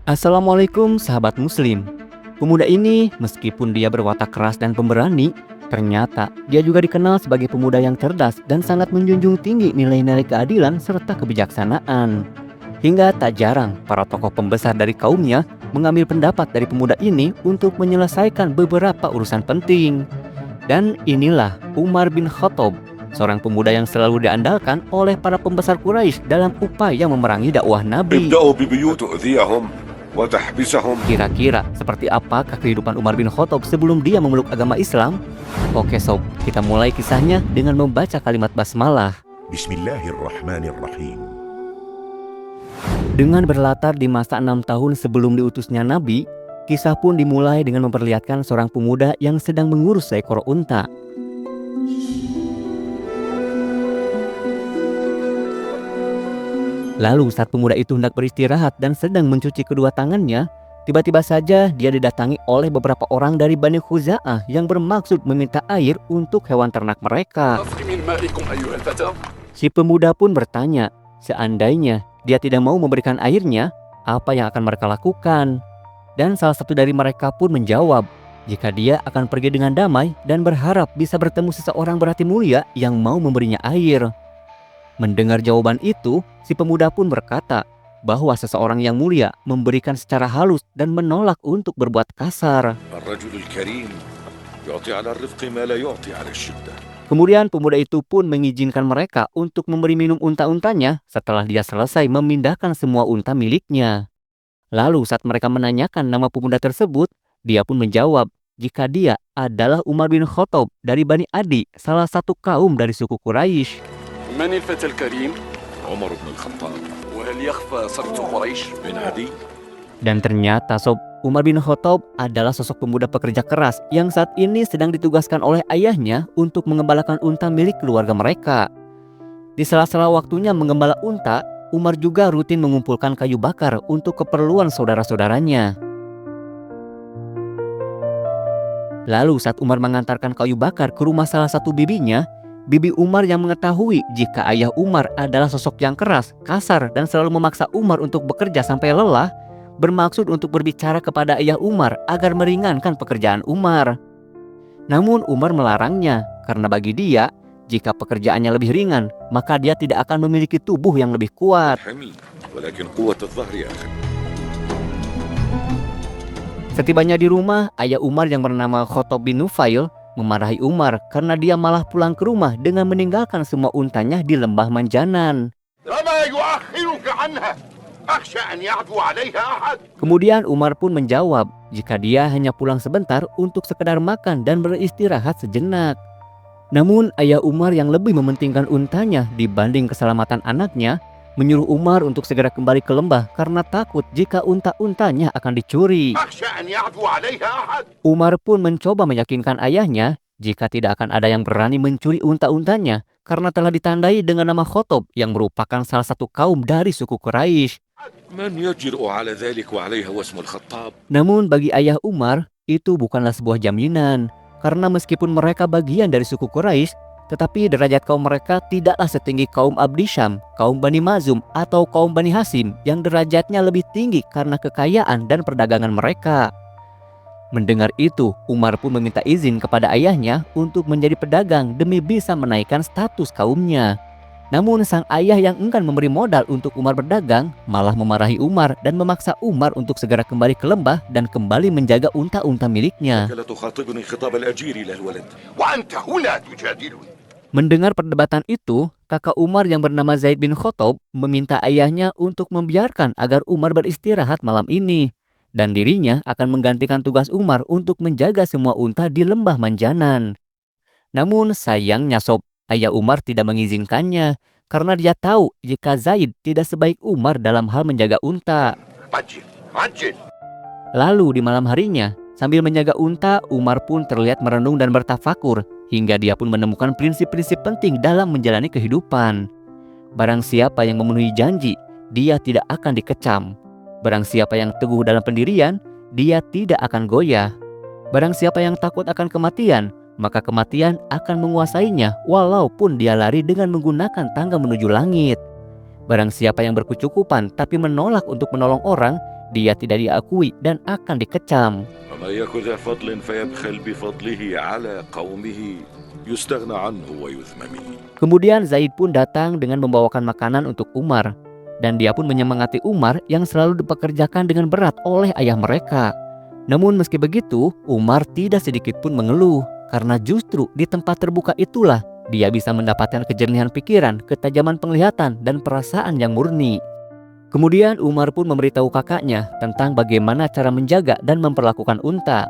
Assalamualaikum sahabat muslim. Pemuda ini meskipun dia berwatak keras dan pemberani, ternyata dia juga dikenal sebagai pemuda yang cerdas dan sangat menjunjung tinggi nilai-nilai keadilan serta kebijaksanaan. Hingga tak jarang para tokoh pembesar dari kaumnya mengambil pendapat dari pemuda ini untuk menyelesaikan beberapa urusan penting. Dan inilah Umar bin Khattab, seorang pemuda yang selalu diandalkan oleh para pembesar Quraisy dalam upaya memerangi dakwah Nabi. ابدأوا ببيوت تؤذيهم وتحبسهم. Kira-kira seperti apakah kehidupan Umar bin Khattab sebelum dia memeluk agama Islam? Oke sob, kita mulai kisahnya dengan membaca kalimat basmalah. Bismillahirrahmanirrahim. Dengan berlatar di masa 6 tahun sebelum diutusnya Nabi, kisah pun dimulai dengan memperlihatkan seorang pemuda yang sedang mengurus seekor unta. Lalu saat pemuda itu hendak beristirahat dan sedang mencuci kedua tangannya, tiba-tiba saja dia didatangi oleh beberapa orang dari Bani Khuza'ah yang bermaksud meminta air untuk hewan ternak mereka. Si pemuda pun bertanya, seandainya dia tidak mau memberikan airnya, apa yang akan mereka lakukan? Dan salah satu dari mereka pun menjawab, jika dia akan pergi dengan damai dan berharap bisa bertemu seseorang berhati mulia yang mau memberinya air. Mendengar jawaban itu, si pemuda pun berkata bahwa seseorang yang mulia memberikan secara halus dan menolak untuk berbuat kasar. Kemudian pemuda itu pun mengizinkan mereka untuk memberi minum unta-untanya setelah dia selesai memindahkan semua unta miliknya. Lalu saat mereka menanyakan nama pemuda tersebut, dia pun menjawab jika dia adalah Umar bin Khattab dari Bani Adi, salah satu kaum dari suku Quraisy. من الفتى الكريم؟ عمر بن الخطاب. وهل يخفى سبط قريش بن عدي؟ Dan ternyata sob, Umar bin Khattab adalah sosok pemuda pekerja keras yang saat ini sedang ditugaskan oleh ayahnya untuk mengembalakan unta milik keluarga mereka. Di sela-sela waktunya mengembala unta, Umar juga rutin mengumpulkan kayu bakar untuk keperluan saudara-saudaranya. Lalu saat Umar mengantarkan kayu bakar ke rumah salah satu bibinya, Bibi Umar yang mengetahui jika ayah Umar adalah sosok yang keras, kasar, dan selalu memaksa Umar untuk bekerja sampai lelah, bermaksud untuk berbicara kepada ayah Umar agar meringankan pekerjaan Umar. Namun Umar melarangnya, karena bagi dia, jika pekerjaannya lebih ringan, maka dia tidak akan memiliki tubuh yang lebih kuat. Setibanya di rumah, ayah Umar yang bernama Khattab bin Nufail memarahi Umar karena dia malah pulang ke rumah dengan meninggalkan semua untanya di lembah Manjanan. Kemudian Umar pun menjawab jika dia hanya pulang sebentar untuk sekedar makan dan beristirahat sejenak. Namun ayah Umar yang lebih mementingkan untanya dibanding keselamatan anaknya, menyuruh Umar untuk segera kembali ke lembah karena takut jika unta-untanya akan dicuri. Umar pun mencoba meyakinkan ayahnya jika tidak akan ada yang berani mencuri unta-untanya karena telah ditandai dengan nama Khattab yang merupakan salah satu kaum dari suku Quraisy. Namun bagi ayah Umar, itu bukanlah sebuah jaminan karena meskipun mereka bagian dari suku Quraisy, tetapi derajat kaum mereka tidaklah setinggi kaum Abdi Syam, kaum Bani Mazum, atau kaum Bani Hasim yang derajatnya lebih tinggi karena kekayaan dan perdagangan mereka. Mendengar itu, Umar pun meminta izin kepada ayahnya untuk menjadi pedagang demi bisa menaikkan status kaumnya. Namun sang ayah yang enggan memberi modal untuk Umar berdagang malah memarahi Umar dan memaksa Umar untuk segera kembali ke lembah dan kembali menjaga unta-unta miliknya. Mendengar perdebatan itu, kakak Umar yang bernama Zaid bin Khattab meminta ayahnya untuk membiarkan agar Umar beristirahat malam ini. Dan dirinya akan menggantikan tugas Umar untuk menjaga semua unta di lembah Manjanan. Namun sayangnya sob, ayah Umar tidak mengizinkannya karena dia tahu jika Zaid tidak sebaik Umar dalam hal menjaga unta. Lalu di malam harinya, sambil menjaga unta, Umar pun terlihat merenung dan bertafakur hingga dia pun menemukan prinsip-prinsip penting dalam menjalani kehidupan. Barang siapa yang memenuhi janji, dia tidak akan dikecam. Barang siapa yang teguh dalam pendirian, dia tidak akan goyah. Barang siapa yang takut akan kematian, maka kematian akan menguasainya walaupun dia lari dengan menggunakan tangga menuju langit. Barang siapa yang berkecukupan tapi menolak untuk menolong orang, dia tidak diakui dan akan dikecam. وما يك ذا فضل فيبخل بفضله على قومه يستغنى عنه ويذم به. Kemudian Zaid pun datang dengan membawakan makanan untuk Umar. Dan dia pun menyemangati Umar yang selalu dipekerjakan dengan berat oleh ayah mereka. Namun meski begitu, Umar tidak sedikit pun mengeluh. Karena justru di tempat terbuka itulah dia bisa mendapatkan kejernihan pikiran, ketajaman penglihatan, dan perasaan yang murni. Kemudian Umar pun memberitahu kakaknya tentang bagaimana cara menjaga dan memperlakukan unta.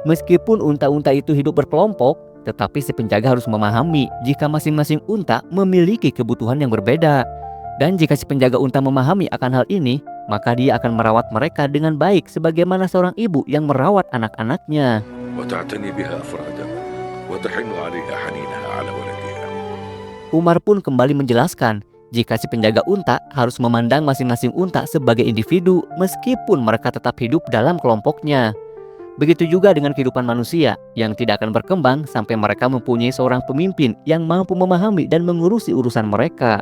Meskipun unta-unta itu hidup berkelompok, tetapi si penjaga harus memahami jika masing-masing unta memiliki kebutuhan yang berbeda. Dan jika si penjaga unta memahami akan hal ini, maka dia akan merawat mereka dengan baik sebagaimana seorang ibu yang merawat anak-anaknya. وتعتني بها أفرادا وتحن عليها حنينها على ولدها. Umar pun kembali menjelaskan jika si penjaga unta harus memandang masing-masing unta sebagai individu meskipun mereka tetap hidup dalam kelompoknya. Begitu juga dengan kehidupan manusia yang tidak akan berkembang sampai mereka mempunyai seorang pemimpin yang mampu memahami dan mengurusi urusan mereka.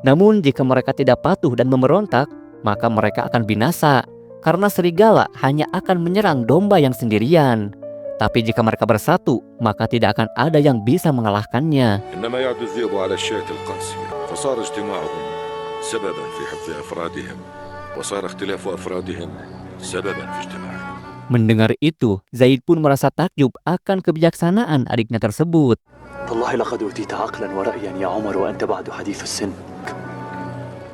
Namun jika mereka tidak patuh dan memberontak, maka mereka akan binasa karena serigala hanya akan menyerang domba yang sendirian. Tapi jika mereka bersatu, maka tidak akan ada yang bisa mengalahkannya. إنما يعد الذئب على الشاة القاسية فصار اجتماعهم سببا في حفظ أفرادهم وصار اختلاف أفرادهم سببا في اجتماعهم. Mendengar itu, Zaid pun merasa takjub akan kebijaksanaan adiknya tersebut. تالله لقد أوتيت عقلا ورأيا يا عمر وأنت بعد حديث السن.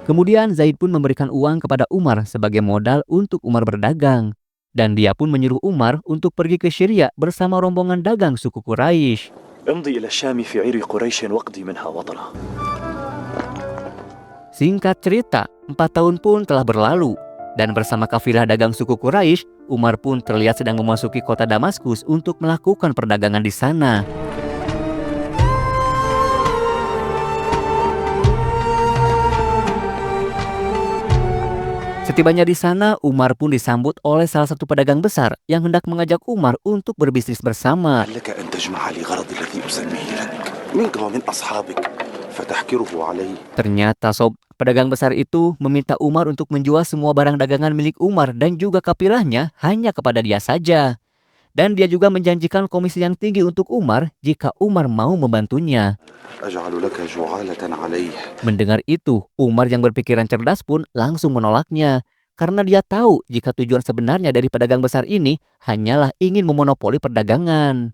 Kemudian Zaid pun memberikan uang kepada Umar sebagai modal untuk Umar berdagang. Dan dia pun menyuruh Umar untuk pergi ke Syria bersama rombongan dagang suku Quraisy. امضي إلى الشام في عير قريش واقضي منها وطنا. Singkat cerita, 4 tahun pun telah berlalu. Dan bersama kafilah dagang suku Quraisy, Umar pun terlihat sedang memasuki kota Damaskus untuk melakukan perdagangan di sana. Setibanya di sana, Umar pun disambut oleh salah satu pedagang besar yang hendak mengajak Umar untuk berbisnis bersama. لك أن تجمع لي غرض الذي أسميه لك منك ومن أصحابك فتحكره علي. Ternyata pedagang besar itu meminta Umar untuk menjual semua barang dagangan milik Umar dan juga kapilahnya hanya kepada dia saja. Dan dia juga menjanjikan komisi yang tinggi untuk Umar jika Umar mau membantunya. أجعل لك جعالة عليه. Mendengar itu, Umar yang berpikiran cerdas pun langsung menolaknya. Karena dia tahu jika tujuan sebenarnya dari pedagang besar ini hanyalah ingin memonopoli perdagangan.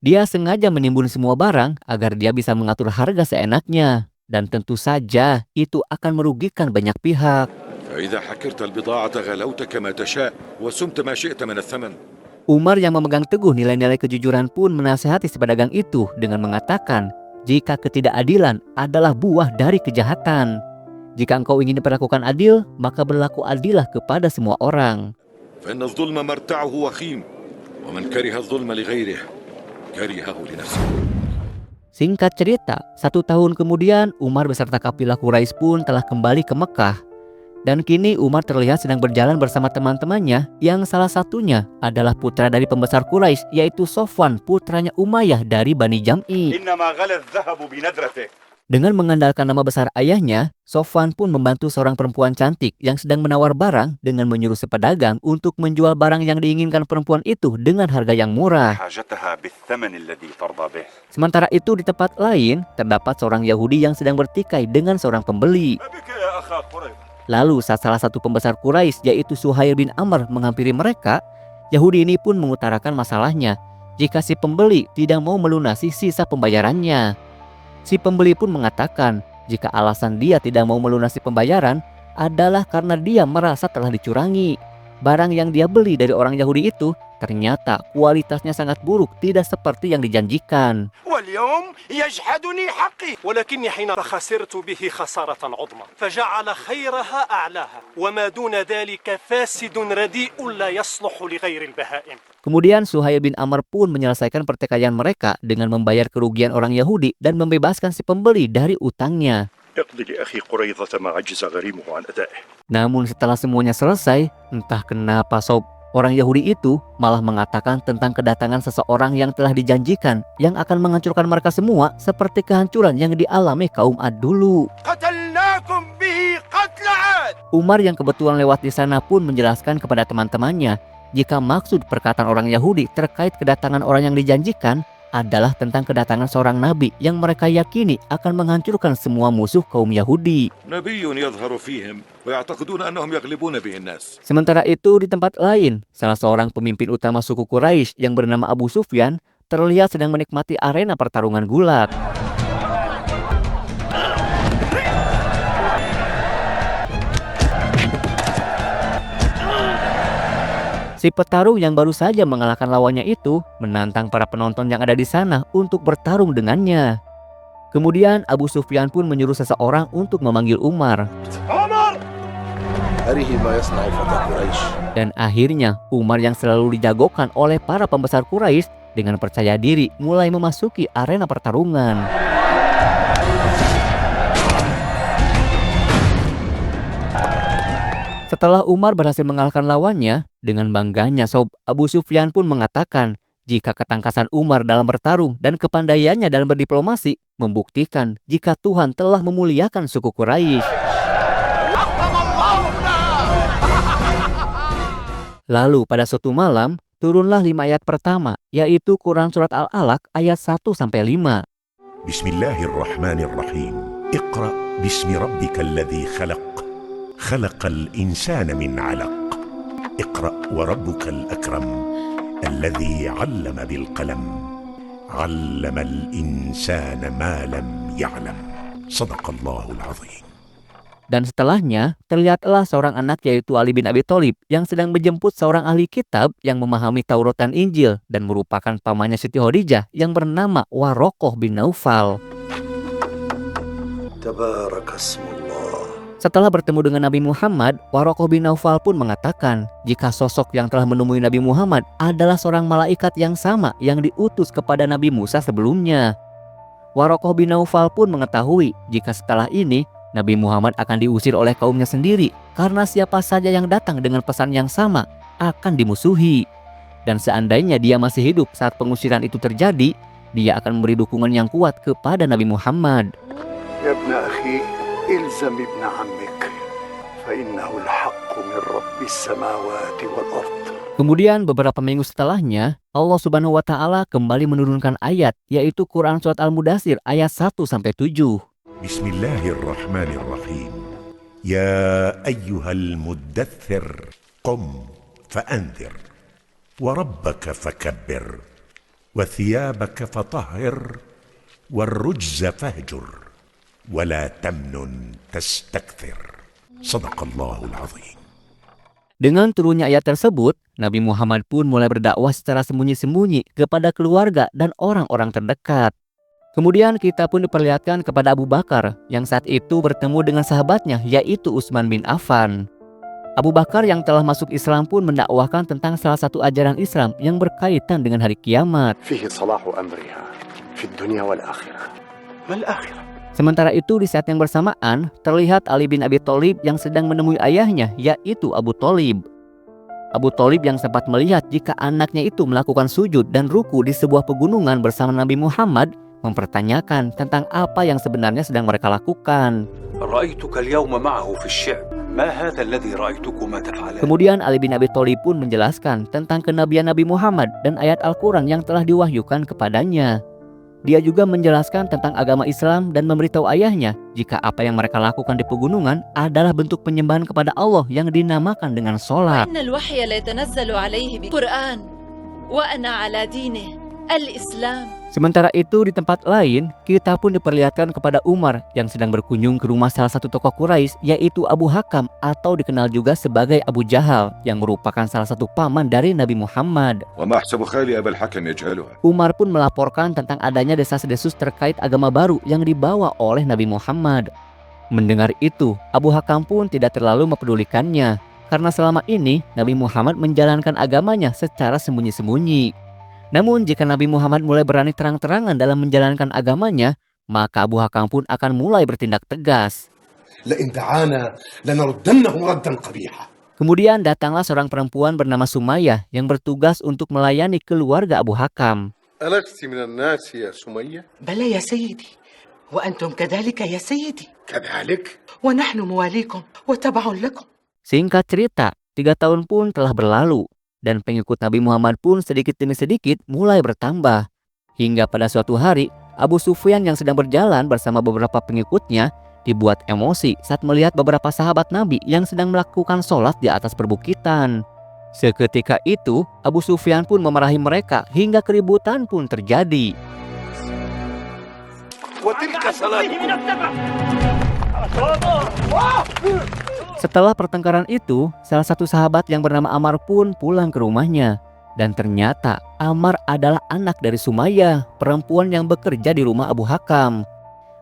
Dia sengaja menimbun semua barang agar dia bisa mengatur harga seenaknya. Dan tentu saja itu akan merugikan banyak pihak. فإذا حكرت البضاعة غلوت كما تشاء وسمت ما شئت من الثمن. Umar yang memegang teguh nilai-nilai kejujuran pun menasihati si pedagang itu dengan mengatakan, jika ketidakadilan adalah buah dari kejahatan. Jika engkau ingin diperlakukan adil, maka berlaku adillah kepada semua orang. فإن الظلم مرتعه وخيم ومن كره الظلم لغيره كرهه لنفسه. Singkat cerita, 1 tahun kemudian Umar beserta kafilah Quraisy pun telah kembali ke Mekah. Dan kini Umar terlihat sedang berjalan bersama teman-temannya yang salah satunya adalah putra dari pembesar Quraisy yaitu Sofwan, putranya Umayyah dari Bani Jam'i. إنما غلى الذهب بندرته. Dengan mengandalkan nama besar ayahnya, Sofwan pun membantu seorang perempuan cantik yang sedang menawar barang dengan menyuruh si pedagang untuk menjual barang yang diinginkan perempuan itu dengan harga yang murah. حاجتها بالثمن الذي ترضى به. Sementara itu di tempat lain, terdapat seorang Yahudi yang sedang bertikai dengan seorang pembeli. بك يا أخا قريظة. Lalu saat salah satu pembesar Quraisy yaitu Suhail bin Amr menghampiri mereka, Yahudi ini pun mengutarakan masalahnya jika si pembeli tidak mau melunasi sisa pembayarannya. Si pembeli pun mengatakan jika alasan dia tidak mau melunasi pembayaran adalah karena dia merasa telah dicurangi. Barang yang dia beli dari orang Yahudi itu ternyata kualitasnya sangat buruk, tidak seperti yang dijanjikan. واليوم يجحدني حقي ولكني حين خسرت به خسارة عظمى فجعل خيرها أعلاها وما دون ذلك فاسد رديء لا يصلح لغير البهائم. Kemudian Suhail bin Amr pun menyelesaikan pertikaian mereka dengan membayar kerugian orang Yahudi dan membebaskan si pembeli dari utangnya. اقضي لأخي قريظة ما عجز غريمه عن أدائه. Namun setelah semuanya selesai, entah kenapa orang Yahudi itu malah mengatakan tentang kedatangan seseorang yang telah dijanjikan yang akan menghancurkan mereka semua seperti kehancuran yang dialami kaum Ad dulu. قتلناكم به قتل عاد Umar yang kebetulan lewat di sana pun menjelaskan kepada teman-temannya jika maksud perkataan orang Yahudi terkait kedatangan orang yang dijanjikan adalah tentang kedatangan seorang nabi yang mereka yakini akan menghancurkan semua musuh kaum Yahudi. نبي يظهر فيهم ويعتقدون أنهم يغلبون به الناس. Sementara itu di tempat lain, salah seorang pemimpin utama suku Quraisy yang bernama Abu Sufyan terlihat sedang menikmati arena pertarungan gulat. Si petarung yang baru saja mengalahkan lawannya itu menantang para penonton yang ada di sana untuk bertarung dengannya. Kemudian Abu Sufyan pun menyuruh seseorang untuk memanggil Umar. Dan akhirnya Umar yang selalu dijagokan oleh para pembesar Quraisy dengan percaya diri mulai memasuki arena pertarungan. Setelah Umar berhasil mengalahkan lawannya, dengan bangganya Sob Abu Sufyan pun mengatakan jika ketangkasan Umar dalam bertarung dan kepandaiannya dalam berdiplomasi membuktikan jika Tuhan telah memuliakan suku Quraisy. Lalu pada suatu malam, turunlah 5 ayat pertama, yaitu Quran Surat Al-Alaq ayat 1-5. Bismillahirrahmanirrahim. Iqra bismi rabbikal ladzi khalaq. Khalaqal insana min 'alaq. Iqra wa rabbukal akram. Alladzi 'allama bil qalam. 'Allamal insana ma lam ya'lam. Shadaqallahul 'azim. Dan setelahnya, terlihatlah seorang anak yaitu Ali bin Abi Thalib yang sedang menjemput seorang ahli kitab yang memahami Taurat dan Injil dan merupakan pamannya Siti Khadijah yang bernama Waraqah bin Naufal. Setelah bertemu dengan Nabi Muhammad, Waraqah bin Naufal pun mengatakan jika sosok yang telah menemui Nabi Muhammad adalah seorang malaikat yang sama yang diutus kepada Nabi Musa sebelumnya. Waraqah bin Naufal pun mengetahui jika setelah ini Nabi Muhammad akan diusir oleh kaumnya sendiri karena siapa saja yang datang dengan pesan yang sama akan dimusuhi. Dan seandainya dia masih hidup saat pengusiran itu terjadi, dia akan memberi dukungan yang kuat kepada Nabi Muhammad. Ya ibn akhi, ilzam ibn ammik, fa innahu al-haqqu min rabbis samawati wal ard. Kemudian beberapa minggu setelahnya, Allah Subhanahu wa taala kembali menurunkan ayat yaitu Quran Surat Al-Mudaththir ayat 1-7. Bismillahirrahmanirrahim. Ya ayyuhal muddaththir qum fa'anzir wa rabbaka fakabbir wa thiyabaka fatahhir warrujza fahjur wa la tamnun tastakthir. Shadaqallahul 'azim. Dengan turunnya ayat tersebut, Nabi Muhammad pun mulai berdakwah secara sembunyi-sembunyi kepada keluarga dan orang-orang terdekat. Kemudian kita pun diperlihatkan kepada Abu Bakar yang saat itu bertemu dengan sahabatnya yaitu Utsman bin Affan. Abu Bakar yang telah masuk Islam pun mendakwahkan tentang salah satu ajaran Islam yang berkaitan dengan hari kiamat. Fihi salahu amriha fi dunya wal akhirah. Mal akhirah. Sementara itu di saat yang bersamaan terlihat Ali bin Abi Thalib yang sedang menemui ayahnya yaitu Abu Thalib. Abu Thalib yang sempat melihat jika anaknya itu melakukan sujud dan ruku di sebuah pegunungan bersama Nabi Muhammad mempertanyakan tentang apa yang sebenarnya sedang mereka lakukan. Kemudian Ali bin Abi Thalib pun menjelaskan tentang kenabian Nabi Muhammad dan ayat Al-Quran yang telah diwahyukan kepadanya. Dia juga menjelaskan tentang agama Islam dan memberitahu ayahnya jika apa yang mereka lakukan di pegunungan adalah bentuk penyembahan kepada Allah yang dinamakan dengan sholat. Sementara itu di tempat lain, kita pun diperlihatkan kepada Umar yang sedang berkunjung ke rumah salah satu tokoh Quraisy yaitu Abu Hakam atau dikenal juga sebagai Abu Jahal yang merupakan salah satu paman dari Nabi Muhammad. Umar pun melaporkan tentang adanya desas-desus terkait agama baru yang dibawa oleh Nabi Muhammad. Mendengar itu, Abu Hakam pun tidak terlalu mempedulikannya karena selama ini Nabi Muhammad menjalankan agamanya secara sembunyi-sembunyi. Namun jika Nabi Muhammad mulai berani terang-terangan dalam menjalankan agamanya, maka Abu Hakam pun akan mulai bertindak tegas. Kemudian datanglah seorang perempuan bernama Sumayyah yang bertugas untuk melayani keluarga Abu Hakam. وأنتم كذلك يا سيدي كذلك ونحن مواليكم وتبع لكم. Singkat cerita, 3 tahun pun telah berlalu dan pengikut Nabi Muhammad pun sedikit demi sedikit mulai bertambah. Hingga pada suatu hari, Abu Sufyan yang sedang berjalan bersama beberapa pengikutnya dibuat emosi saat melihat beberapa sahabat Nabi yang sedang melakukan sholat di atas perbukitan. Seketika itu, Abu Sufyan pun memarahi mereka hingga keributan pun terjadi. Setelah pertengkaran itu, salah satu sahabat yang bernama Ammar pun pulang ke rumahnya. Dan ternyata Ammar adalah anak dari Sumayyah, perempuan yang bekerja di rumah Abu Hakam.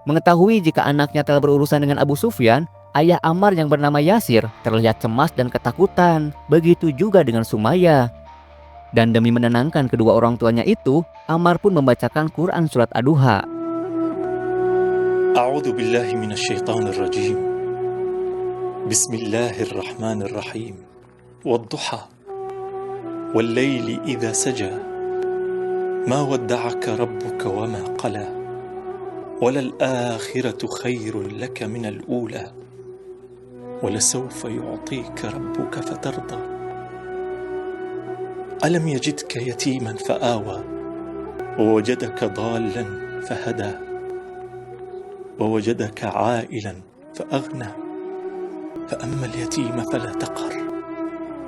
Mengetahui jika anaknya telah berurusan dengan Abu Sufyan, ayah Ammar yang bernama Yasir terlihat cemas dan ketakutan. Begitu juga dengan Sumayyah. Dan demi menenangkan kedua orang tuanya itu, Ammar pun membacakan Quran surat Ad-Duha. A'udzu billahi minasyaitonir rajim. Bismillahirrahmanirrahim. Wad-duha wal-laili idza saja. Ma wadda'aka rabbuka wa ma qala. وللآخرة خير لك من الأولى ولسوف يعطيك ربك فترضى ألم يجدك يتيما فآوى ووجدك ضالا فهدى ووجدك عائلا فأغنى فأما اليتيم فلا تقهر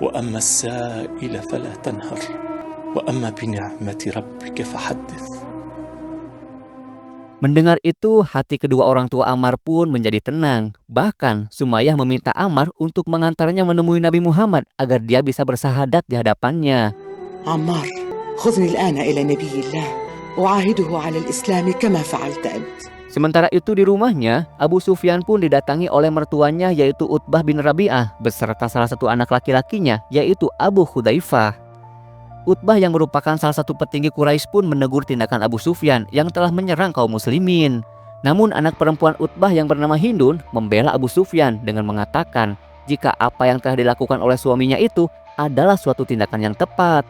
وأما السائل فلا تنهر وأما بنعمة ربك فحدث. Mendengar itu, hati kedua orang tua Ammar pun menjadi tenang. Bahkan Sumayyah meminta Ammar untuk mengantarnya menemui Nabi Muhammad agar dia bisa bersahadat di hadapannya. عمار خذني الآن إلى نبي الله أعاهده على الإسلام كما فعلت أنت. Sementara itu di rumahnya, Abu Sufyan pun didatangi oleh mertuanya yaitu Utbah bin Rabi'ah beserta salah satu anak laki-lakinya yaitu Abu Hudzaifah. Utbah yang merupakan salah satu petinggi Quraisy pun menegur tindakan Abu Sufyan yang telah menyerang kaum muslimin. Namun anak perempuan Utbah yang bernama Hindun membela Abu Sufyan dengan mengatakan jika apa yang telah dilakukan oleh suaminya itu adalah suatu tindakan yang tepat.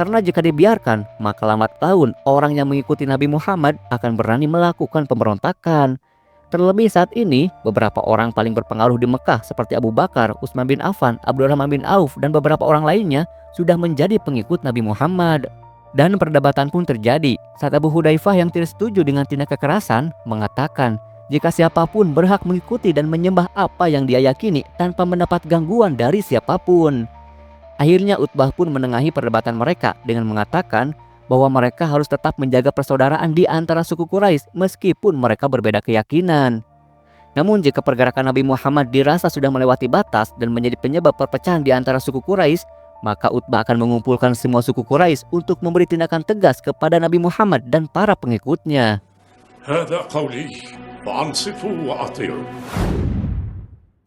Karena jika dibiarkan, maka lambat laun orang yang mengikuti Nabi Muhammad akan berani melakukan pemberontakan. Terlebih saat ini, beberapa orang paling berpengaruh di Mekah seperti Abu Bakar, Utsman bin Affan, Abdurrahman bin Auf, dan beberapa orang lainnya sudah menjadi pengikut Nabi Muhammad. Dan perdebatan pun terjadi saat Abu Hudzaifah yang tidak setuju dengan tindak kekerasan mengatakan jika siapapun berhak mengikuti dan menyembah apa yang dia yakini tanpa mendapat gangguan dari siapapun. Akhirnya Utbah pun menengahi perdebatan mereka dengan mengatakan bahwa mereka harus tetap menjaga persaudaraan di antara suku Quraisy meskipun mereka berbeda keyakinan. Namun jika pergerakan Nabi Muhammad dirasa sudah melewati batas dan menjadi penyebab perpecahan di antara suku Quraisy, maka Utbah akan mengumpulkan semua suku Quraisy untuk memberi tindakan tegas kepada Nabi Muhammad dan para pengikutnya.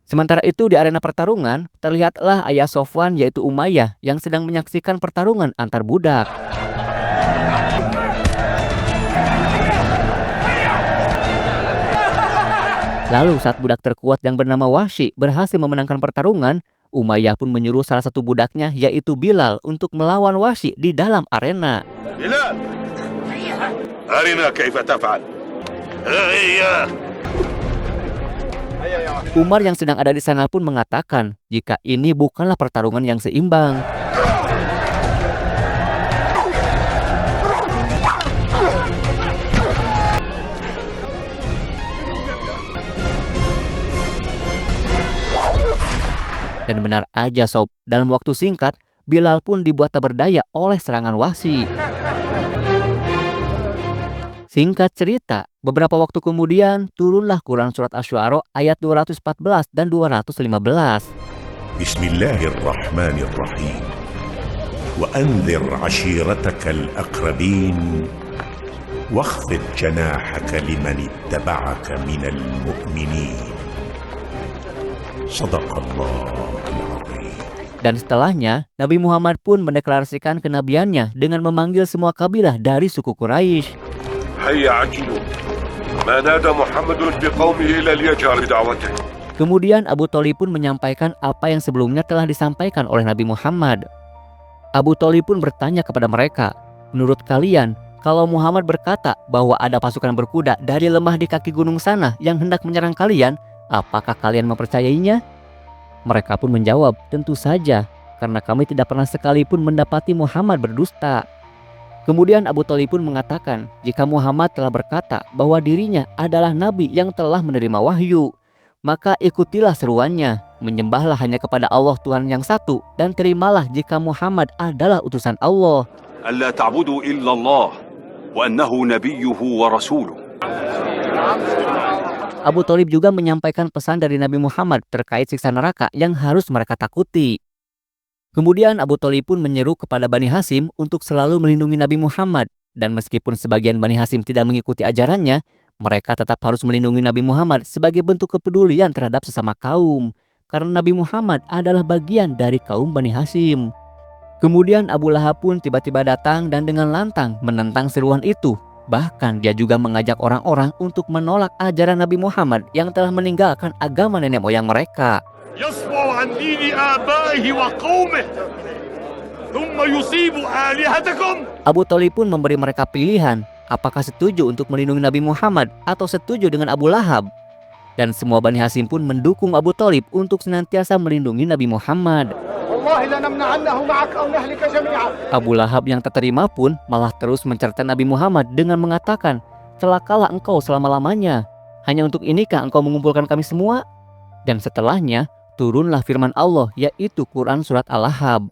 Sementara itu di arena pertarungan, terlihatlah ayah Sofwan yaitu Umayyah yang sedang menyaksikan pertarungan antar budak. Lalu saat budak terkuat yang bernama Wahsy berhasil memenangkan pertarungan, Umayyah pun menyuruh salah satu budaknya yaitu Bilal untuk melawan Wahsy di dalam arena. Bilal, arina kaifa taf'al. Umar yang sedang ada di sana pun mengatakan jika ini bukanlah pertarungan yang seimbang. Dan benar aja sob, dalam waktu singkat, Bilal pun dibuat tak berdaya oleh serangan Wahsy. Singkat cerita, beberapa waktu kemudian turunlah Quran surat Asy-Syu'ara ayat 214 dan 215. Bismillahirrahmanirrahim. Wa anzir 'ashiratakal aqrabin wakhfid janahaka liman ittaba'aka minal mu'minin. Dan setelahnya, Nabi Muhammad pun mendeklarasikan kenabiannya dengan memanggil semua kabilah dari suku Quraisy. Kemudian Abu Thalib pun menyampaikan apa yang sebelumnya telah disampaikan oleh Nabi Muhammad. Abu Thalib pun bertanya kepada mereka, menurut kalian, Kalau Muhammad berkata bahwa ada pasukan berkuda dari lemah di kaki gunung sana yang hendak menyerang kalian, apakah kalian mempercayainya? Mereka pun menjawab, tentu saja, karena kami tidak pernah sekalipun mendapati Muhammad berdusta. Kemudian Abu Thalib pun mengatakan, jika Muhammad telah berkata bahwa dirinya adalah nabi yang telah menerima wahyu, maka ikutilah seruannya, menyembahlah hanya kepada Allah Tuhan yang satu, dan terimalah jika Muhammad adalah utusan Allah. ألا تعبدوا إلا الله وأنه نبيه ورسوله. Abu Thalib juga menyampaikan pesan dari Nabi Muhammad terkait siksa neraka yang harus mereka takuti. Kemudian Abu Thalib pun menyeru kepada Bani Hashim untuk selalu melindungi Nabi Muhammad. Dan meskipun sebagian Bani Hashim tidak mengikuti ajarannya, mereka tetap harus melindungi Nabi Muhammad sebagai bentuk kepedulian terhadap sesama kaum. Karena Nabi Muhammad adalah bagian dari kaum Bani Hashim. Kemudian Abu Lahab pun tiba-tiba datang dan dengan lantang menentang seruan itu. Bahkan dia juga mengajak orang-orang untuk menolak ajaran Nabi Muhammad yang telah meninggalkan agama nenek moyang mereka. Abu Thalib pun memberi mereka pilihan, apakah setuju untuk melindungi Nabi Muhammad atau setuju dengan Abu Lahab. Dan semua Bani Hashim pun mendukung Abu Thalib untuk senantiasa melindungi Nabi Muhammad. Abu Lahab yang tak terima pun malah terus mencerca Nabi Muhammad dengan mengatakan, celakalah engkau selama-lamanya. Hanya untuk inikah engkau mengumpulkan kami semua? Dan setelahnya turunlah firman Allah, yaitu Quran surat Al-Lahab.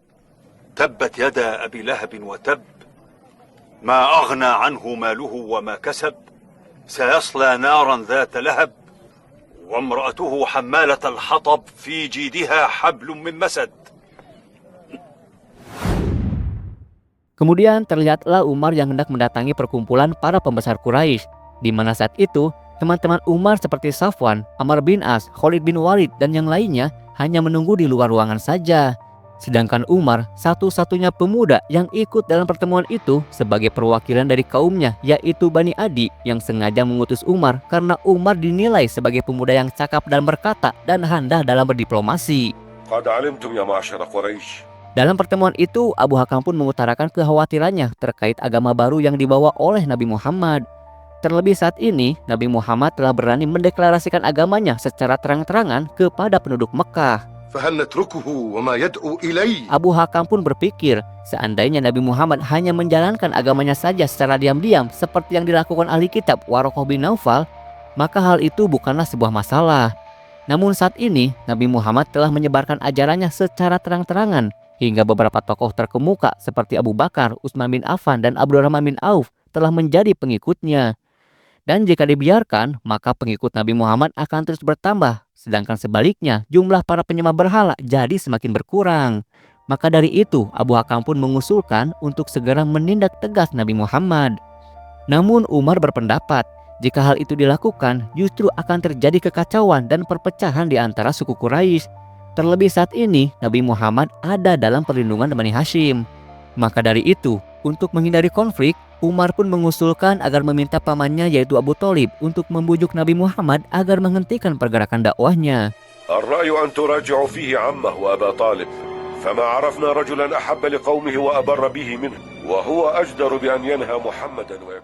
تبت يدا أبي لهب وتب ما أغنى عنه ماله وما كسب سيصلى نارا ذات لهب وامرأته حمالة الحطب في جيدها حبل من مسد. Kemudian terlihatlah Umar yang hendak mendatangi perkumpulan para pembesar Quraisy, di mana saat itu teman-teman Umar seperti Safwan, Amr bin As, Khalid bin Walid, dan yang lainnya hanya menunggu di luar ruangan saja. Sedangkan Umar, satu-satunya pemuda yang ikut dalam pertemuan itu sebagai perwakilan dari kaumnya, yaitu Bani Adi, yang sengaja mengutus Umar karena Umar dinilai sebagai pemuda yang cakap dan berkata dan handal dalam berdiplomasi. Dalam pertemuan itu, Abu Hakam pun mengutarakan kekhawatirannya terkait agama baru yang dibawa oleh Nabi Muhammad. Terlebih saat ini, Nabi Muhammad telah berani mendeklarasikan agamanya secara terang-terangan kepada penduduk Mekah. Abu Hakam pun berpikir, seandainya Nabi Muhammad hanya menjalankan agamanya saja secara diam-diam seperti yang dilakukan ahli kitab Waraqah bin Naufal, maka hal itu bukanlah sebuah masalah. Namun saat ini, Nabi Muhammad telah menyebarkan ajarannya secara terang-terangan, hingga beberapa tokoh terkemuka seperti Abu Bakar, Utsman bin Affan, dan Abdurrahman bin Auf telah menjadi pengikutnya. Dan jika dibiarkan, maka pengikut Nabi Muhammad akan terus bertambah. Sedangkan sebaliknya, jumlah para penyembah berhala jadi semakin berkurang. Maka dari itu, Abu Hakam pun mengusulkan untuk segera menindak tegas Nabi Muhammad. Namun Umar berpendapat, jika hal itu dilakukan, justru akan terjadi kekacauan dan perpecahan di antara suku Quraisy. Terlebih saat ini, Nabi Muhammad ada dalam perlindungan Bani Hashim. Maka dari itu, untuk menghindari konflik, Umar pun mengusulkan agar meminta pamannya yaitu Abu Thalib untuk membujuk Nabi Muhammad agar menghentikan pergerakan dakwahnya.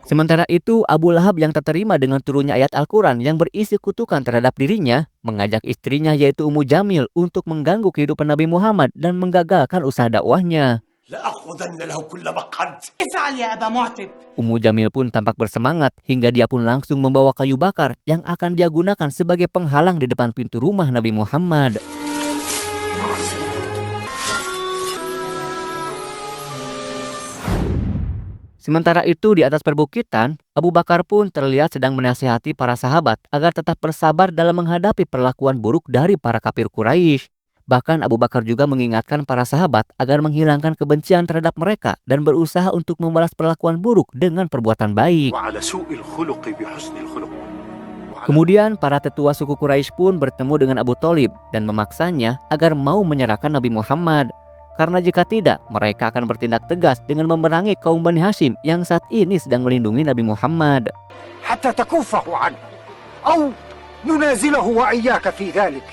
Sementara itu, Abu Lahab yang tak terima dengan turunnya ayat Al-Quran yang berisi kutukan terhadap dirinya, mengajak istrinya yaitu Ummu Jamil untuk mengganggu kehidupan Nabi Muhammad dan menggagalkan usaha dakwahnya. Ummu Jamil pun tampak bersemangat hingga dia pun langsung membawa kayu bakar yang akan dia gunakan sebagai penghalang di depan pintu rumah Nabi Muhammad. Sementara itu di atas perbukitan, Abu Bakar pun terlihat sedang menasihati para sahabat agar tetap bersabar dalam menghadapi perlakuan buruk dari para kafir Quraisy. Bahkan Abu Bakar juga mengingatkan para sahabat agar menghilangkan kebencian terhadap mereka dan berusaha untuk membalas perlakuan buruk dengan perbuatan baik. Kemudian para tetua suku Quraisy pun bertemu dengan Abu Thalib dan memaksanya agar mau menyerahkan Nabi Muhammad. Karena jika tidak, mereka akan bertindak tegas dengan memerangi kaum Bani Hashim yang saat ini sedang melindungi Nabi Muhammad. حتى تكفه عنه أو ننازله وإياك في ذلك.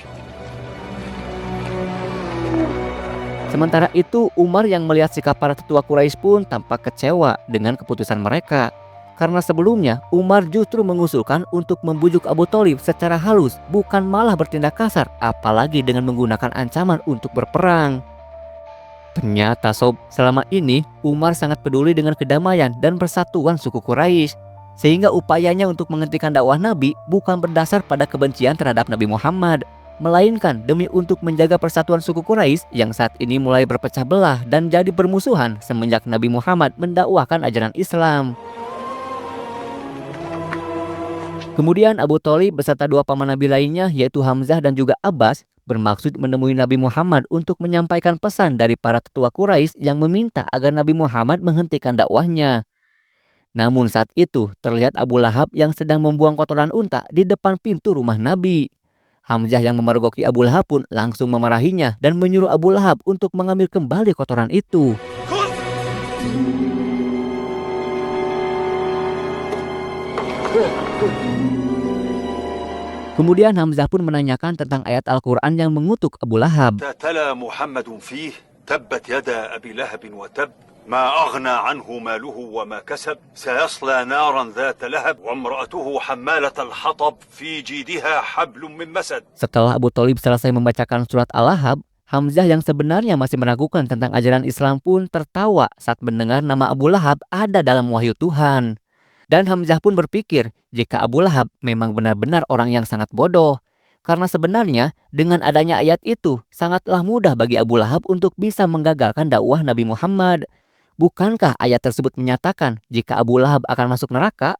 Sementara itu, Umar yang melihat sikap para tetua Quraisy pun tampak kecewa dengan keputusan mereka. Karena sebelumnya, Umar justru mengusulkan untuk membujuk Abu Thalib secara halus, bukan malah bertindak kasar, apalagi dengan menggunakan ancaman untuk berperang. Ternyata sob, selama ini Umar sangat peduli dengan kedamaian dan persatuan suku Quraisy. Sehingga upayanya untuk menghentikan dakwah Nabi bukan berdasar pada kebencian terhadap Nabi Muhammad, melainkan demi untuk menjaga persatuan suku Quraisy yang saat ini mulai berpecah belah dan jadi bermusuhan semenjak Nabi Muhammad mendakwahkan ajaran Islam. Kemudian Abu Thalib beserta dua paman Nabi lainnya yaitu Hamzah dan juga Abbas bermaksud menemui Nabi Muhammad untuk menyampaikan pesan dari para tetua Quraisy yang meminta agar Nabi Muhammad menghentikan dakwahnya. Namun saat itu terlihat Abu Lahab yang sedang membuang kotoran unta di depan pintu rumah Nabi. Hamzah yang memergoki Abu Lahab pun langsung memarahinya dan menyuruh Abu Lahab untuk mengambil kembali kotoran itu. Kemudian Hamzah pun menanyakan tentang ayat Al-Quran yang mengutuk Abu Lahab. تلا محمد فيه تبت يدا أبي لهب وتب ما أغنى عنه ماله وما كسب سيصلى نارا ذات لهب وامرأته حمالة الحطب في جيدها حبل من مسد. Setelah Abu Thalib selesai membacakan surat Al-Lahab, Hamzah yang sebenarnya masih meragukan tentang ajaran Islam pun tertawa saat mendengar nama Abu Lahab ada dalam wahyu Tuhan. Dan Hamzah pun berpikir jika Abu Lahab memang benar-benar orang yang sangat bodoh. Karena sebenarnya dengan adanya ayat itu sangatlah mudah bagi Abu Lahab untuk bisa menggagalkan dakwah Nabi Muhammad. Bukankah ayat tersebut menyatakan jika Abu Lahab akan masuk neraka?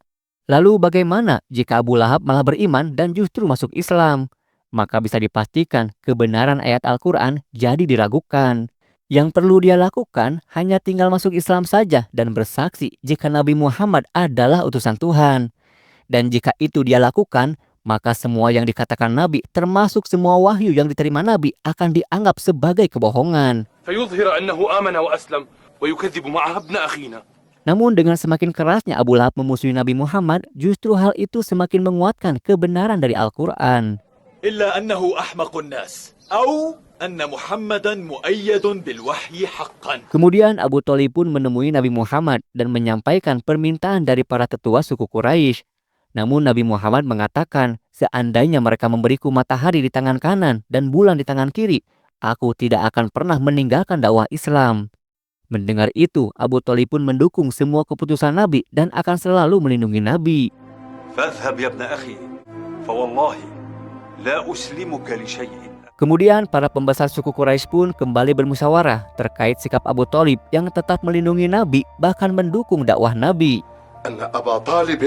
Lalu bagaimana jika Abu Lahab malah beriman dan justru masuk Islam? Maka bisa dipastikan kebenaran ayat Al-Quran jadi diragukan. Yang perlu dia lakukan hanya tinggal masuk Islam saja dan bersaksi jika Nabi Muhammad adalah utusan Tuhan. Dan jika itu dia lakukan, maka semua yang dikatakan Nabi termasuk semua wahyu yang diterima Nabi akan dianggap sebagai kebohongan. Namun dengan semakin kerasnya Abu Lahab memusuhi Nabi Muhammad, justru hal itu semakin menguatkan kebenaran dari Al-Quran. إلا أنه أحمق الناس أو أن محمدا مؤيد بالوحي حقا. Kemudian Abu Thalib pun menemui Nabi Muhammad dan menyampaikan permintaan dari para tetua suku Quraisy. Namun Nabi Muhammad mengatakan, seandainya mereka memberiku matahari di tangan kanan dan bulan di tangan kiri, aku tidak akan pernah meninggalkan dakwah Islam. Mendengar itu, Abu Thalib pun mendukung semua keputusan Nabi dan akan selalu melindungi Nabi. فاذهب يا ابن أخي فوالله لا أسلمك لشيء. Kemudian para pembesar suku Quraisy pun kembali bermusyawarah terkait sikap Abu Thalib yang tetap melindungi Nabi bahkan mendukung dakwah Nabi. أن أبا طالب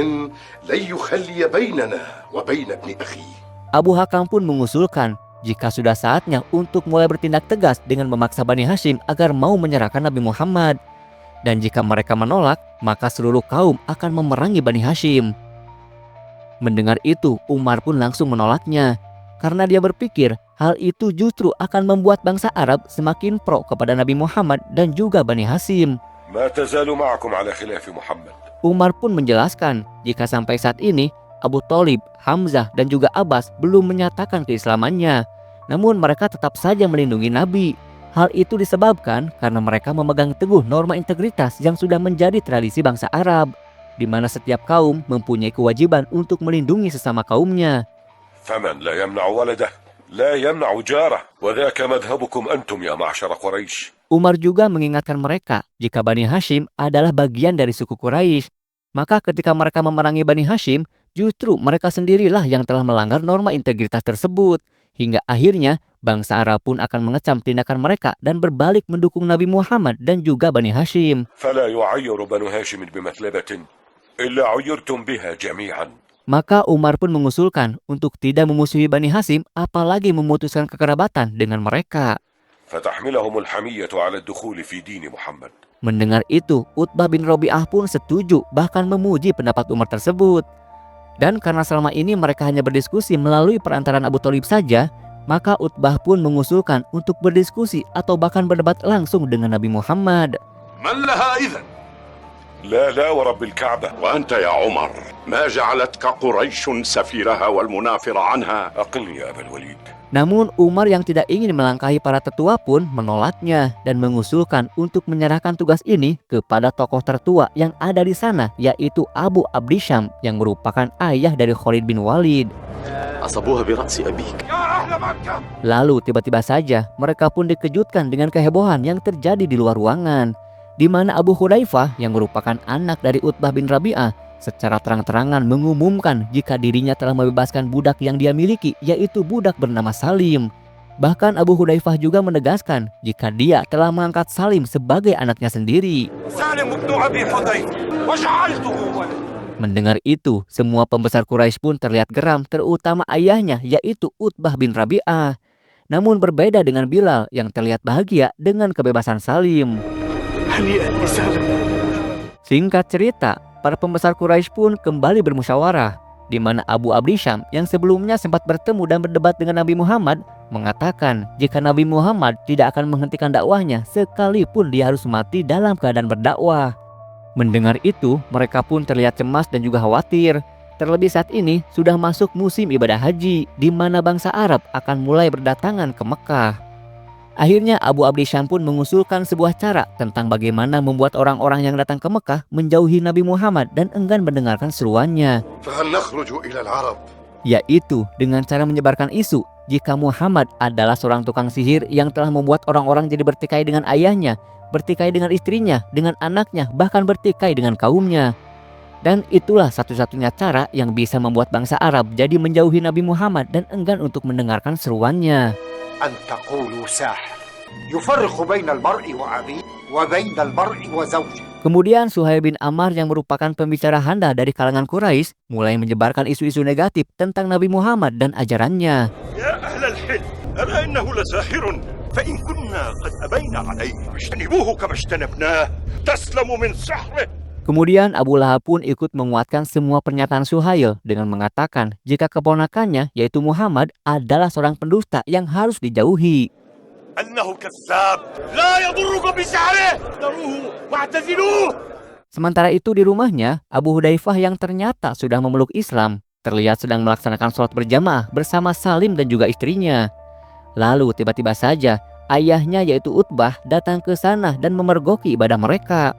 لن يخلي بيننا وبين ابن أخي. Abu Hakam pun mengusulkan jika sudah saatnya untuk mulai bertindak tegas dengan memaksa Bani Hashim agar mau menyerahkan Nabi Muhammad. Dan jika mereka menolak, maka seluruh kaum akan memerangi Bani Hashim. Mendengar itu, Umar pun langsung menolaknya. Karena dia berpikir hal itu justru akan membuat bangsa Arab semakin pro kepada Nabi Muhammad dan juga Bani Hashim. ما تزال معكم على خلاف محمد. Umar pun menjelaskan jika sampai saat ini Abu Thalib, Hamzah dan juga Abbas belum menyatakan keislamannya. Namun mereka tetap saja melindungi Nabi. Hal itu disebabkan karena mereka memegang teguh norma integritas yang sudah menjadi tradisi bangsa Arab, di mana setiap kaum mempunyai kewajiban untuk melindungi sesama kaumnya. فمن لا يمنع ولده لا يمنع جاره وذاك مذهبكم أنتم يا معشر قريش. Umar juga mengingatkan mereka jika Bani Hashim adalah bagian dari suku Quraisy. Maka ketika mereka memerangi Bani Hashim, justru mereka sendirilah yang telah melanggar norma integritas tersebut. Hingga akhirnya bangsa Arab pun akan mengecam tindakan mereka dan berbalik mendukung Nabi Muhammad dan juga Bani Hashim. فلا يعير بنو هاشم بمثلبة إلا عيرتم بها جميعا. Maka Umar pun mengusulkan untuk tidak memusuhi Bani Hashim apalagi memutuskan kekerabatan dengan mereka. فتحملهم الحمية على الدخول في دين محمد. Mendengar itu, Utbah bin Rabi'ah pun setuju bahkan memuji pendapat Umar tersebut. Dan karena selama ini mereka hanya berdiskusi melalui perantaraan Abu Thalib saja, maka Utbah pun mengusulkan untuk berdiskusi atau bahkan berdebat langsung dengan Nabi Muhammad. من لها إذن لا لا ورب الكعبة. وأنت يا عمر ما جعلتك قريش سفيرها والمنافر عنها؟ أقلني يا أبا الوليد. Namun Umar yang tidak ingin melangkahi para tetua pun menolaknya dan mengusulkan untuk menyerahkan tugas ini kepada tokoh tertua yang ada di sana, yaitu Abu Abdisham yang merupakan ayah dari Khalid bin Walid. أصابوها برأس أبيك. Lalu tiba-tiba saja mereka pun dikejutkan dengan kehebohan yang terjadi di luar ruangan, di mana Abu Hudzaifah yang merupakan anak dari Utbah bin Rabi'ah secara terang-terangan mengumumkan jika dirinya telah membebaskan budak yang dia miliki, yaitu budak bernama Salim. Bahkan Abu Hudzaifah juga menegaskan jika dia telah mengangkat Salim sebagai anaknya sendiri. سالم ابن أبي حذيفة وجعلته ولدا. Mendengar itu, semua pembesar Quraisy pun terlihat geram, terutama ayahnya yaitu Utbah bin Rabi'ah. Namun berbeda dengan Bilal yang terlihat bahagia dengan kebebasan Salim. Singkat cerita, para pembesar Quraisy pun kembali bermusyawarah, di mana Abu Abdisham yang sebelumnya sempat bertemu dan berdebat dengan Nabi Muhammad mengatakan jika Nabi Muhammad tidak akan menghentikan dakwahnya sekalipun dia harus mati dalam keadaan berdakwah. Mendengar itu, mereka pun terlihat cemas dan juga khawatir. Terlebih saat ini sudah masuk musim ibadah haji, di mana bangsa Arab akan mulai berdatangan ke Mekah. Akhirnya Abu Abdisham pun mengusulkan sebuah cara tentang bagaimana membuat orang-orang yang datang ke Mekah menjauhi Nabi Muhammad dan enggan mendengarkan seruannya, فهل نخرج إلى العرب؟ yaitu dengan cara menyebarkan isu jika Muhammad adalah seorang tukang sihir yang telah membuat orang-orang jadi bertikai dengan ayahnya, bertikai dengan istrinya, dengan anaknya, bahkan bertikai dengan kaumnya. Dan itulah satu-satunya cara yang bisa membuat bangsa Arab jadi menjauhi Nabi Muhammad dan enggan untuk mendengarkan seruannya. أن تقولوا ساحر يفرق بين المرء وأبيه وبين المرء وزوجه. Kemudian Suhail bin Ammar yang merupakan pembicara handal dari kalangan Quraisy mulai menyebarkan isu-isu negatif tentang Nabi Muhammad dan ajarannya. يا أهل الحل أرى إنه لساحر فإن كنا قد أبينا عليه فاجتنبوه كما اجتنبناه تسلموا من سحره. Kemudian Abu Lahab pun ikut menguatkan semua pernyataan Suhail dengan mengatakan jika keponakannya yaitu Muhammad adalah seorang pendusta yang harus dijauhi. أنه كذاب لا يضركم بسحره ذروه واعتزلوه. Sementara itu di rumahnya, Abu Hudzaifah yang ternyata sudah memeluk Islam terlihat sedang melaksanakan sholat berjamaah bersama Salim dan juga istrinya. Lalu tiba-tiba saja ayahnya yaitu Utbah datang ke sana dan memergoki ibadah mereka.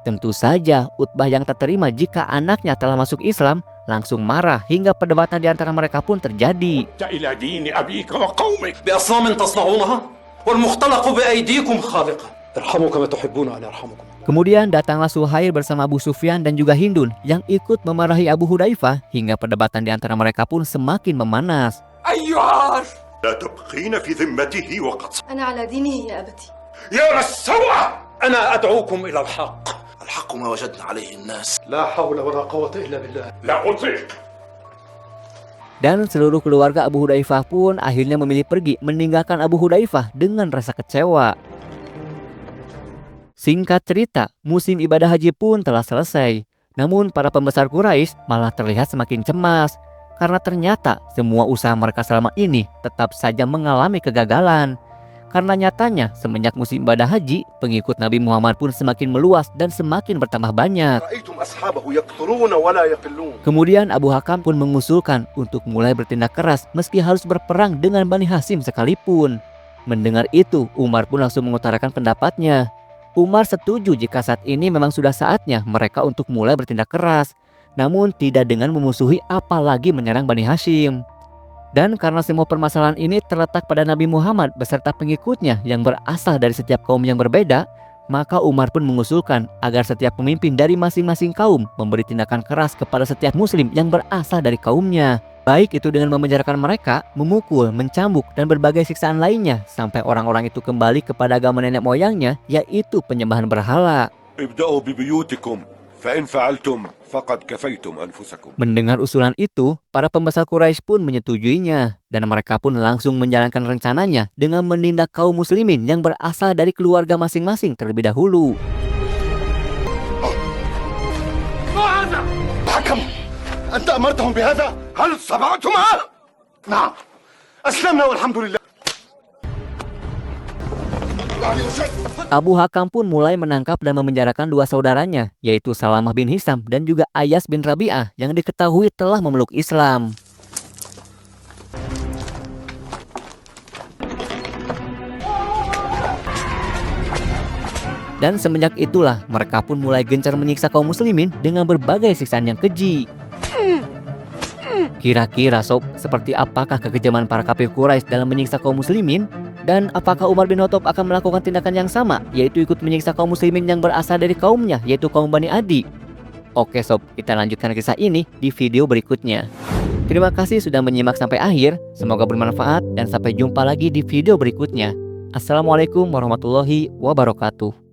Tentu saja Utbah yang tak terima jika anaknya telah masuk Islam langsung marah hingga perdebatan di antara mereka pun terjadi. إلى دين أبيك وقومك. بأصنام تصنعونها والمختلق بأيديكم خالقة ارحموا كما تحبون أن أرحمكم. Kemudian datanglah Suhail bersama Abu Sufyan dan juga Hindun yang ikut memarahi Abu Hudzaifah hingga perdebatan di antara mereka pun semakin memanas. أيها لا تبقين في ذمته وقد أنا على دينه يا أبتي. يا للسوء أنا أدعوكم إلى الحق. الحق ما وجدنا عليه الناس. لا حول ولا قوة إلا بالله. لا أطيق. Dan seluruh keluarga Abu Hudzaifah pun akhirnya memilih pergi meninggalkan Abu Hudzaifah dengan rasa kecewa. Singkat cerita, musim ibadah haji pun telah selesai. Namun para pembesar Quraisy malah terlihat semakin cemas karena ternyata semua usaha mereka selama ini tetap saja mengalami kegagalan. Karena nyatanya semenjak musim ibadah haji, pengikut Nabi Muhammad pun semakin meluas dan semakin bertambah banyak. رأيتم أصحابه يكثرون ولا يقلون. Kemudian Abu Hakam pun mengusulkan untuk mulai bertindak keras meski harus berperang dengan Bani Hashim sekalipun. Mendengar itu, Umar pun langsung mengutarakan pendapatnya. Umar setuju jika saat ini memang sudah saatnya mereka untuk mulai bertindak keras, namun tidak dengan memusuhi apalagi menyerang Bani Hashim. Dan karena semua permasalahan ini terletak pada Nabi Muhammad beserta pengikutnya yang berasal dari setiap kaum yang berbeda, maka Umar pun mengusulkan agar setiap pemimpin dari masing-masing kaum memberi tindakan keras kepada setiap muslim yang berasal dari kaumnya. Baik itu dengan memenjarakan mereka, memukul, mencambuk, dan berbagai siksaan lainnya sampai orang-orang itu kembali kepada agama nenek moyangnya, yaitu penyembahan berhala. ابدأوا ببيوتكم فإن فعلتم فقد كفيتم أنفسكم. Mendengar usulan itu, para pembesar Quraisy pun menyetujuinya dan mereka pun langsung menjalankan rencananya dengan menindak kaum muslimin yang berasal dari keluarga masing-masing terlebih dahulu. حكم أنت أمرتهم بهذا؟ هل سمعتما؟ نعم أسلمنا والحمد لله. Abu Hakam pun mulai menangkap dan memenjarakan dua saudaranya, yaitu Salamah bin Hisam dan juga Ayas bin Rabi'ah yang diketahui telah memeluk Islam. Dan semenjak itulah mereka pun mulai gencar menyiksa kaum muslimin dengan berbagai siksaan yang keji. Kira-kira sob, seperti apakah kekejaman para kafir Quraisy dalam menyiksa kaum muslimin? Dan apakah Umar bin Khattab akan melakukan tindakan yang sama, yaitu ikut menyiksa kaum muslimin yang berasal dari kaumnya, yaitu kaum Bani Adi? Oke sob, kita lanjutkan kisah ini di video berikutnya. Terima kasih sudah menyimak sampai akhir, semoga bermanfaat dan sampai jumpa lagi di video berikutnya. Assalamualaikum warahmatullahi wabarakatuh.